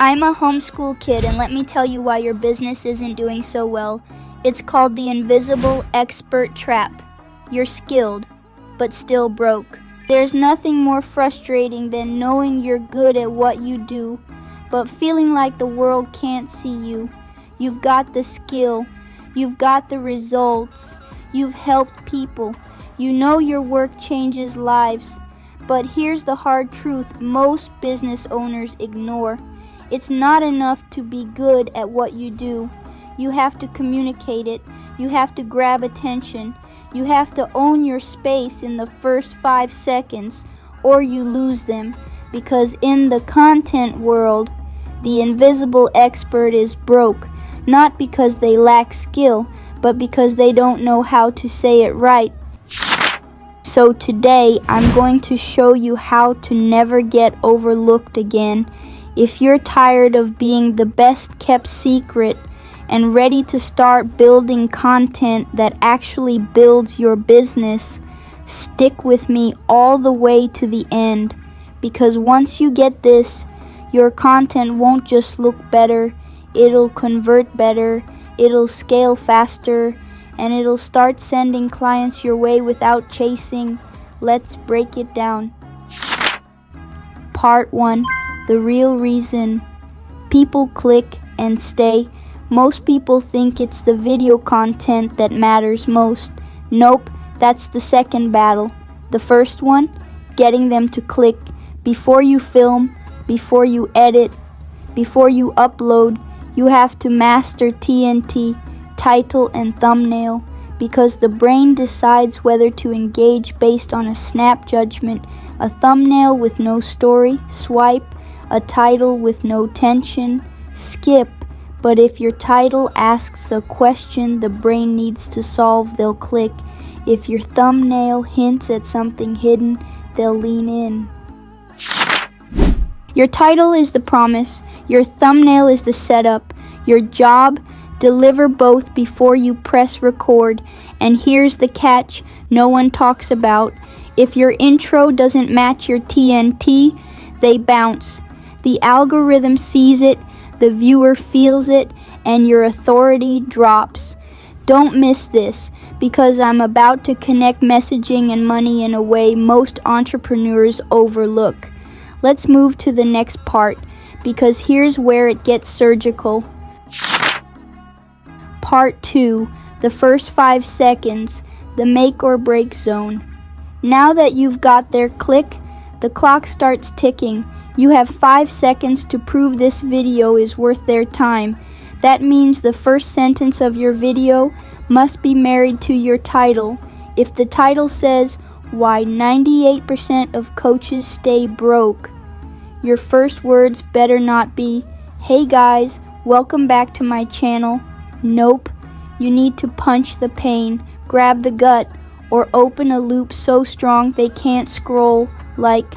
I'm a homeschool kid, and let me tell you why your business isn't doing so well. It's called the invisible expert trap. You're skilled, but still broke. There's nothing more frustrating than knowing you're good at what you do, but feeling like the world can't see you. You've got the skill, you've got the results, you've helped people. You know your work changes lives, but here's the hard truth most business owners ignore. It's not enough to be good at what you do. You have to communicate it. You have to grab attention. You have to own your space in the first 5 seconds, or you lose them. Because in the content world, the invisible expert is broke, not because they lack skill, but because they don't know how to say it right. So today, I'm going to show you how to never get overlooked again. If you're tired of being the best kept secret and ready to start building content that actually builds your business, stick with me all the way to the end. Because once you get this, your content won't just look better, it'll convert better, it'll scale faster, and it'll start sending clients your way without chasing. Let's break it down. Part 1. The real reason people click and stay. Most people think it's the video content that matters most. Nope, that's the second battle. The first one, getting them to click. Before you film, before you edit, before you upload, you have to master TNT, title and thumbnail, because the brain decides whether to engage based on a snap judgment. A thumbnail with no story, swipe. A title with no tension, skip. But if your title asks a question the brain needs to solve, they'll click. If your thumbnail hints at something hidden, they'll lean in. Your title is the promise. Your thumbnail is the setup. Your job, deliver both before you press record. And here's the catch no one talks about. If your intro doesn't match your TNT, they bounce. The algorithm sees it, the viewer feels it, and your authority drops. Don't miss this, because I'm about to connect messaging and money in a way most entrepreneurs overlook. Let's move to the next part, because here's where it gets surgical. Part 2, the first 5 seconds, the make or break zone. Now that you've got their click, the clock starts ticking. You have 5 seconds to prove this video is worth their time. That means the first sentence of your video must be married to your title. If the title says, "Why 98% of coaches stay broke," your first words better not be, "Hey guys, welcome back to my channel." Nope, you need to punch the pain, grab the gut, or open a loop so strong they can't scroll, like,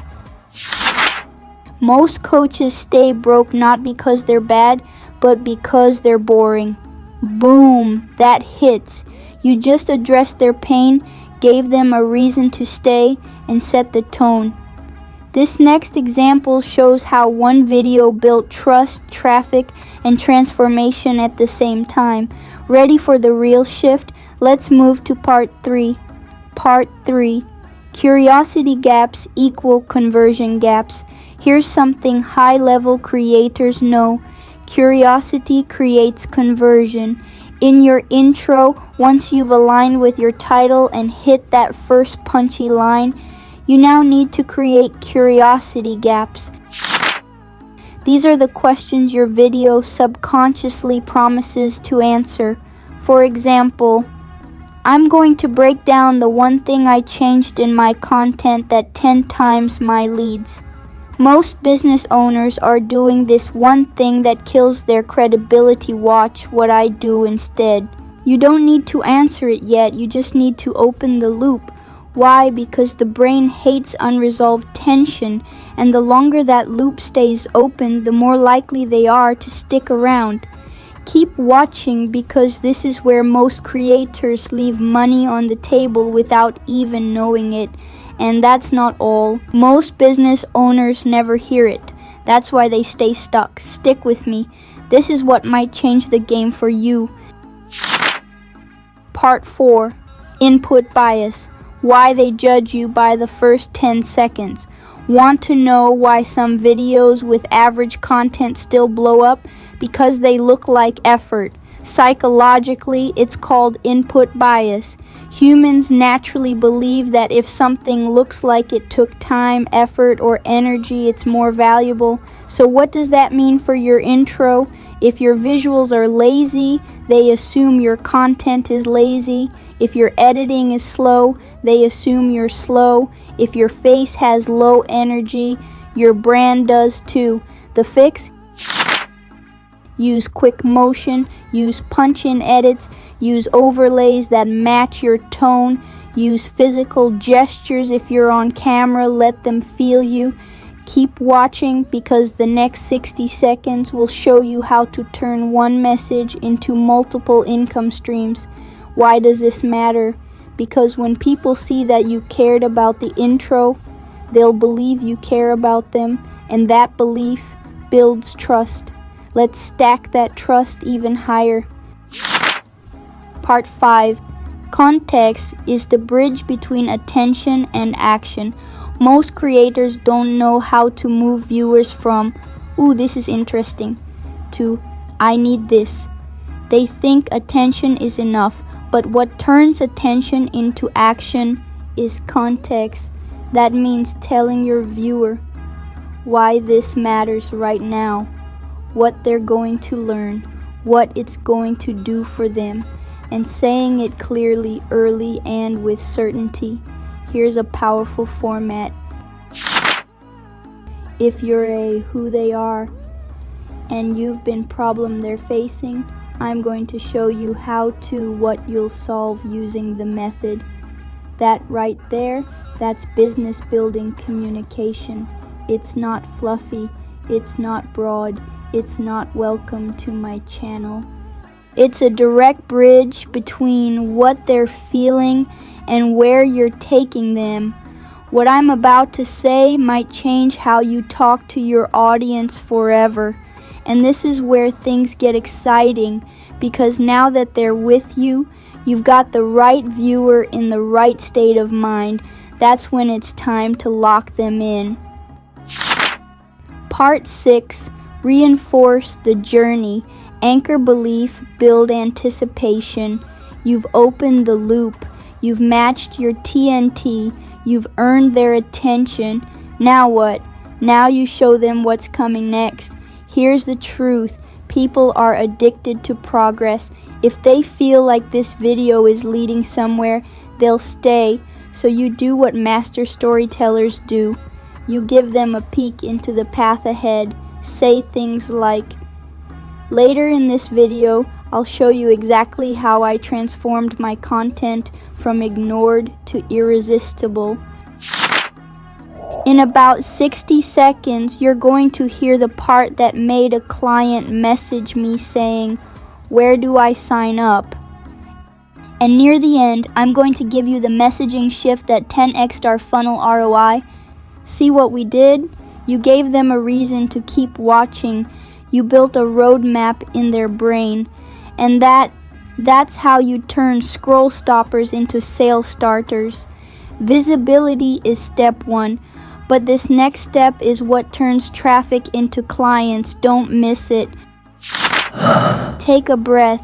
most coaches stay broke not because they're bad, but because they're boring. Boom, that hits. You just addressed their pain, gave them a reason to stay, and set the tone. This next example shows how one video built trust, traffic, and transformation at the same time. Ready for the real shift? Let's move to part 3. Part 3. Curiosity gaps equal conversion gaps. Here's something high-level creators know. Curiosity creates conversion. In your intro, once you've aligned with your title and hit that first punchy line, you now need to create curiosity gaps. These are the questions your video subconsciously promises to answer. For example, I'm going to break down the one thing I changed in my content that 10 times my leads. Most business owners are doing this one thing that kills their credibility. Watch what I do instead. You don't need to answer it yet, you just need to open the loop. Why? Because the brain hates unresolved tension, and the longer that loop stays open, the more likely they are to stick around. Keep watching, because this is where most creators leave money on the table without even knowing it. And that's not all. Most business owners never hear it. That's why they stay stuck. Stick with me. This is what might change the game for you. Part 4. Input bias. Why they judge you by the first 10 seconds. Want to know why some videos with average content still blow up? Because they look like effort. Psychologically, it's called input bias. Humans naturally believe that if something looks like it took time, effort, or energy, it's more valuable. So what does that mean for your intro? If your visuals are lazy, they assume your content is lazy. If your editing is slow, they assume you're slow. If your face has low energy, your brand does too. The fix? Use quick motion, use punch-in edits, use overlays that match your tone, use physical gestures if you're on camera, let them feel you. Keep watching because the next 60 seconds will show you how to turn one message into multiple income streams. Why does this matter? Because when people see that you cared about the intro, they'll believe you care about them, and that belief builds trust. Let's stack that trust even higher. Part 5. Context is the bridge between attention and action. Most creators don't know how to move viewers from, "Ooh, this is interesting," to "I need this." They think attention is enough, but what turns attention into action is context. That means telling your viewer why this matters right now, what they're going to learn, what it's going to do for them, and saying it clearly, early, and with certainty. Here's a powerful format. If you're a who they are and you've been problem they're facing, I'm going to show you how to what you'll solve using the method. That right there, that's business building communication. It's not fluffy, it's not broad, it's not welcome to my channel. It's a direct bridge between what they're feeling and where you're taking them. What I'm about to say might change how you talk to your audience forever. And this is where things get exciting, because now that they're with you, you've got the right viewer in the right state of mind. That's when it's time to lock them in. Part 6. Reinforce the journey. Anchor belief, build anticipation. You've opened the loop. You've matched your TNT. You've earned their attention. Now what? Now you show them what's coming next. Here's the truth. People are addicted to progress. If they feel like this video is leading somewhere, they'll stay. So you do what master storytellers do. You give them a peek into the path ahead. Say things like, "Later in this video, I'll show you exactly how I transformed my content from ignored to irresistible." In about 60 seconds, you're going to hear the part that made a client message me saying, "Where do I sign up?" And near the end, I'm going to give you the messaging shift that 10x'd our funnel ROI. See what we did? You gave them a reason to keep watching. You built a roadmap in their brain. And that's how you turn scroll stoppers into sales starters. Visibility is step 1, but this next step is what turns traffic into clients. Don't miss it. Take a breath.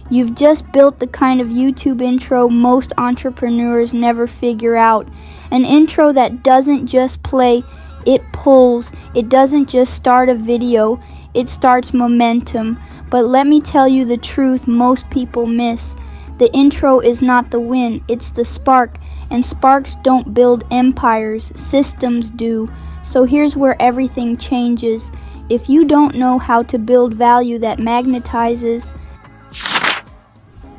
You've just built the kind of YouTube intro most entrepreneurs never figure out. An intro that doesn't just play, it pulls. It doesn't just start a video, it starts momentum. But let me tell you the truth most people miss. The intro is not the win, it's the spark. And sparks don't build empires, systems do. So here's where everything changes. If you don't know how to build value that magnetizes,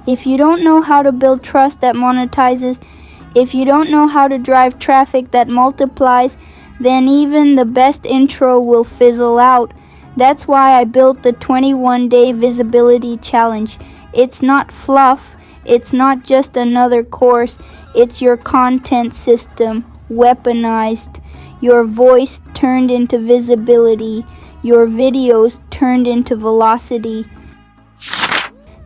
if you don't know how to build trust that monetizes, if you don't know how to drive traffic that multiplies, then even the best intro will fizzle out. That's why I built the 21-day visibility challenge. It's not fluff, it's not just another course, it's your content system, weaponized, your voice turned into visibility. your videos turned into velocity.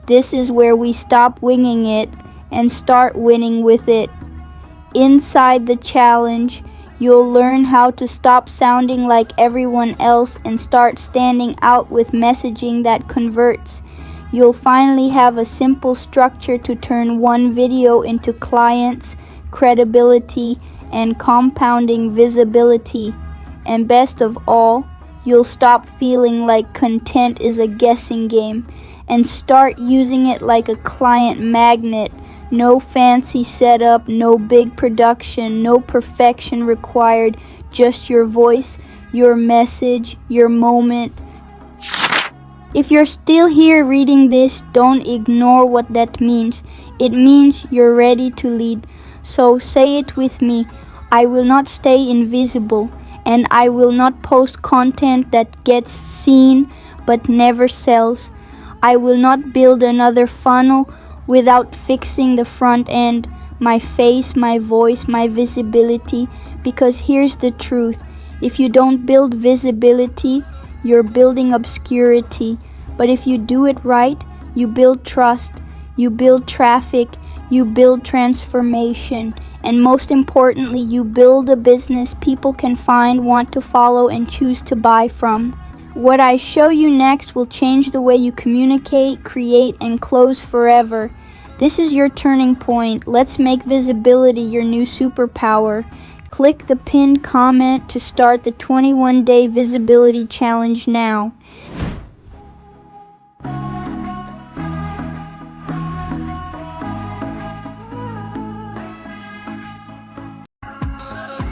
This is where we stop winging it and start winning with it. Inside the challenge, you'll learn how to stop sounding like everyone else and start standing out with messaging that converts. You'll finally have a simple structure to turn one video into clients, credibility, and compounding visibility. And best of all, you'll stop feeling like content is a guessing game and start using it like a client magnet. No fancy setup, no big production, no perfection required, just your voice, your message, your moment. If you're still here reading this, don't ignore what that means. It means you're ready to lead. So say it with me. I will not stay invisible, and I will not post content that gets seen but never sells. I will not build another funnel without fixing the front end, my face, my voice, my visibility, because here's the truth. If you don't build visibility, you're building obscurity. But if you do it right, you build trust, you build traffic, you build transformation, and most importantly, you build a business people can find, want to follow, and choose to buy from. What I show you next will change the way you communicate, create, and close forever. This is your turning point. Let's make visibility your new superpower. Click the pinned comment to start the 21-day visibility challenge now.